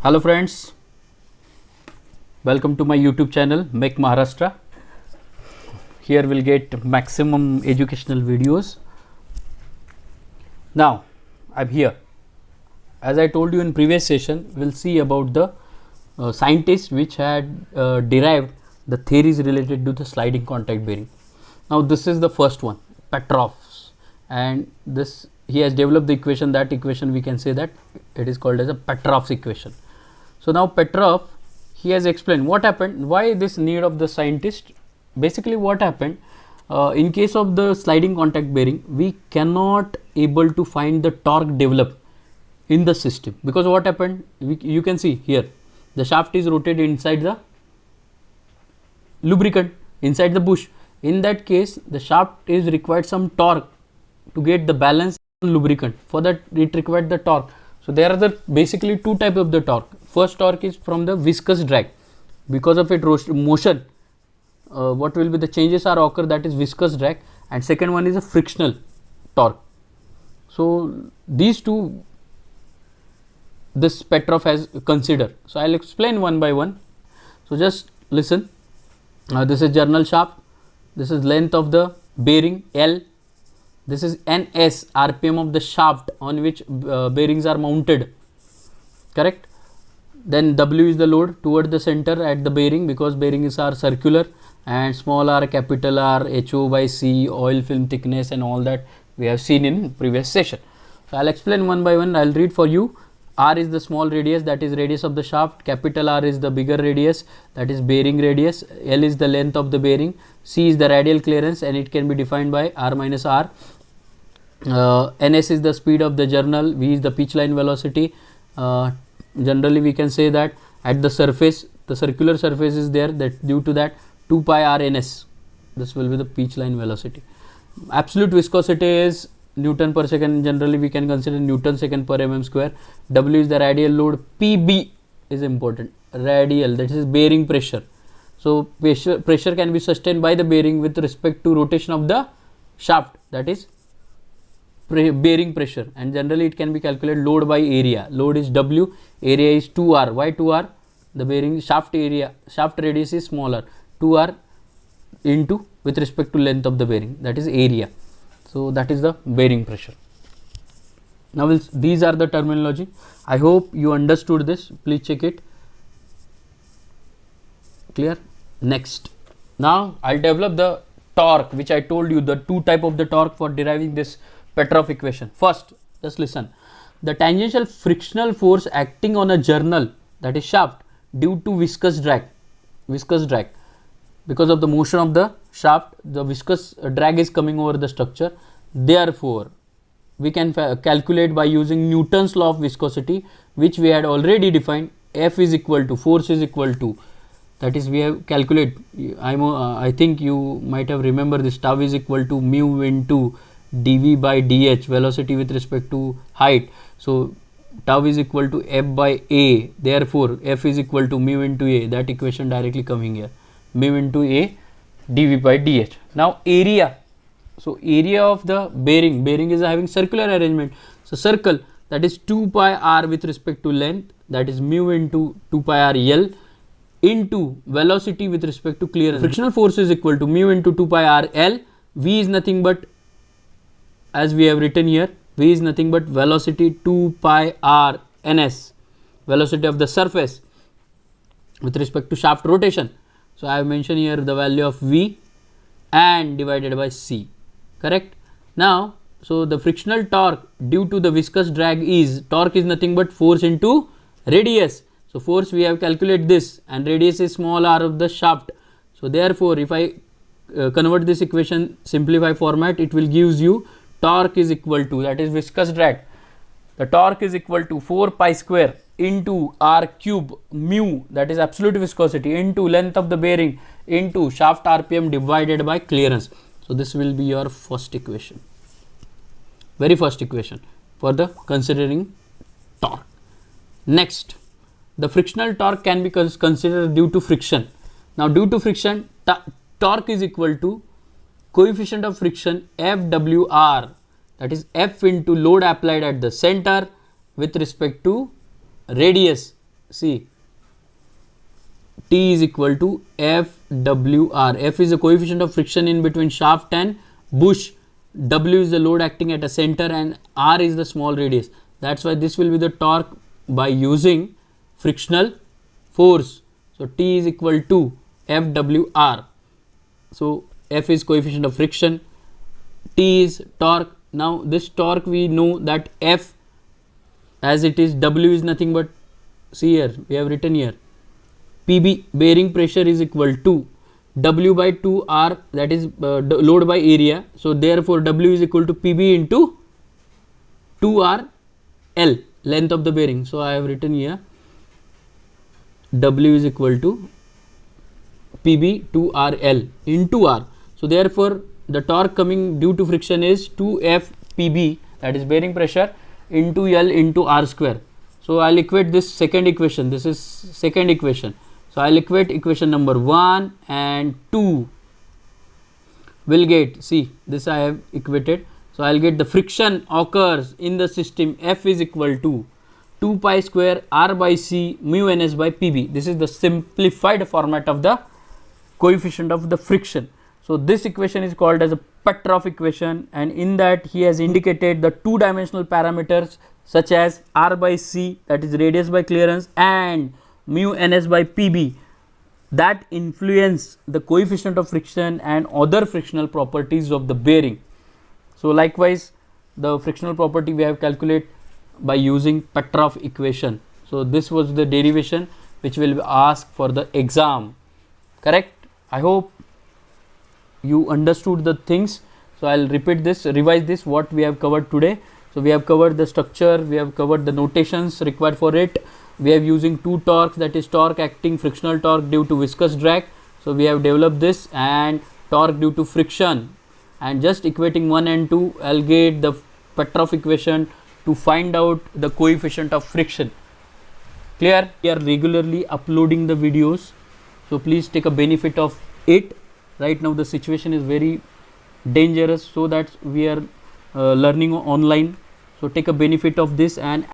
Hello friends, welcome to my YouTube channel Make Maharashtra. Here we'll get maximum educational videos. Now I'm here. As I told you in previous session, we'll see about the scientists which had derived the theories related to the sliding contact bearing. Now this is the first one, Petroff's, and this he has developed the equation. That equation we can say that it is called as a Petroff's equation. So now Petroff, he has explained what happened, why this need of the scientist. Basically what happened, in case of the sliding contact bearing, we cannot able to find the torque develop in the system, because what happened, you can see here the shaft is rotated inside the lubricant, inside the bush. In that case the shaft is required some torque to get the balance lubricant. For that it required the torque. So there are the basically two types of the torque. First torque is from the viscous drag. Because of its motion, what will be the changes are occur, that is viscous drag, and second one is a frictional torque. So these two this Petroff has considered. So I'll explain one by one. So just listen. This is journal shaft. This is length of the bearing L. This is NS, RPM of the shaft on which bearings are mounted, correct. Then W is the load toward the center at the bearing, because bearings are circular, and small r, capital R, HO by C, oil film thickness and all that we have seen in previous session. So I'll explain one by one. I'll read for you. R is the small radius, that is radius of the shaft. Capital R is the bigger radius, that is bearing radius. L is the length of the bearing. C is the radial clearance, and it can be defined by R minus R. NS is the speed of the journal. V is the pitch line velocity. Generally we can say that at the surface, the circular surface is there, that due to that 2 pi r ns, this will be the pitch line velocity. Absolute viscosity is Newton per second. Generally we can consider Newton second per mm square. W is the radial load. PB is important, radial, that is bearing pressure. So pressure can be sustained by the bearing with respect to rotation of the shaft, that is bearing pressure, and generally it can be calculated load by area. Load is W, area is 2r. Why 2r? The bearing shaft area, shaft radius is smaller, 2r into with respect to length of the bearing, that is area. So that is the bearing pressure. Now these are the terminology. I hope you understood this. Please check it. Clear? Next, now I'll develop the torque which I told you, the two type of the torque for deriving this Petroff equation. First, just listen. The tangential frictional force acting on a journal, that is shaft, due to viscous drag, because of the motion of the shaft, the viscous drag is coming over the structure. Therefore we can calculate by using Newton's law of viscosity, which we had already defined. F is equal to, force is equal to, that is we have calculated, I think you might have remembered this, tau is equal to mu into dv by dh, velocity with respect to height. So tau is equal to f by a, therefore f is equal to mu into a, that equation directly coming here, mu into a dv by dh. Now area, so area of the bearing is having circular arrangement, so circle, that is 2 pi r with respect to length, that is mu into 2 pi r L into velocity with respect to clearance. Frictional force is equal to mu into 2 pi r L. V is nothing but, as we have written here, V is nothing but velocity 2 pi r ns, velocity of the surface with respect to shaft rotation. So I have mentioned here the value of V and divided by C, correct. Now so the frictional torque due to the viscous drag is, torque is nothing but force into radius. So force we have calculated this, and radius is small r of the shaft. So therefore if I convert this equation, simplify format, it will gives you torque is equal to, that is viscous drag, the torque is equal to 4 pi square into r cube mu, that is absolute viscosity, into length of the bearing into shaft RPM divided by clearance. So this will be your first equation, very first equation for the considering torque. Next, the frictional torque can be considered due to friction. Now due to friction, torque is equal to coefficient of friction FWR, that is F into load applied at the center with respect to radius see, T is equal to FWR. F is the coefficient of friction in between shaft and bush, W is the load acting at a center, and R is the small radius. That's why this will be the torque by using frictional force. So T is equal to FWR. So F is coefficient of friction, T is torque. Now this torque, we know that F as it is, W is nothing but, see here, we have written here, PB, bearing pressure, is equal to W by 2R, that is load by area. So therefore W is equal to PB into 2R L, length of the bearing. So I have written here W is equal to PB 2RL into R. So therefore the torque coming due to friction is 2F PB, that is bearing pressure, into L into R square. So I'll equate this second equation. This is second equation. So I'll equate equation number 1 and 2. Will get, see, this I have equated. So I'll get the friction occurs in the system, F is equal to 2 pi square R by C mu ns by PB. This is the simplified format of the coefficient of the friction. So this equation is called as a Petroff equation, and in that he has indicated the two-dimensional parameters such as R by C, that is radius by clearance, and mu ns by PB, that influence the coefficient of friction and other frictional properties of the bearing. So likewise the frictional property we have calculated by using Petroff equation. So this was the derivation which will be asked for the exam, correct? I hope you understood the things. So I'll repeat this, revise this, what we have covered today. So we have covered the structure, we have covered the notations required for it. We are using two torques, that is torque acting frictional torque due to viscous drag. So we have developed this, and torque due to friction, and just equating 1 and 2, I'll get the Petroff equation to find out the coefficient of friction. Clear? We are regularly uploading the videos, so please take a benefit of it. Right now the situation is very dangerous, so that we are learning online, so take a benefit of this and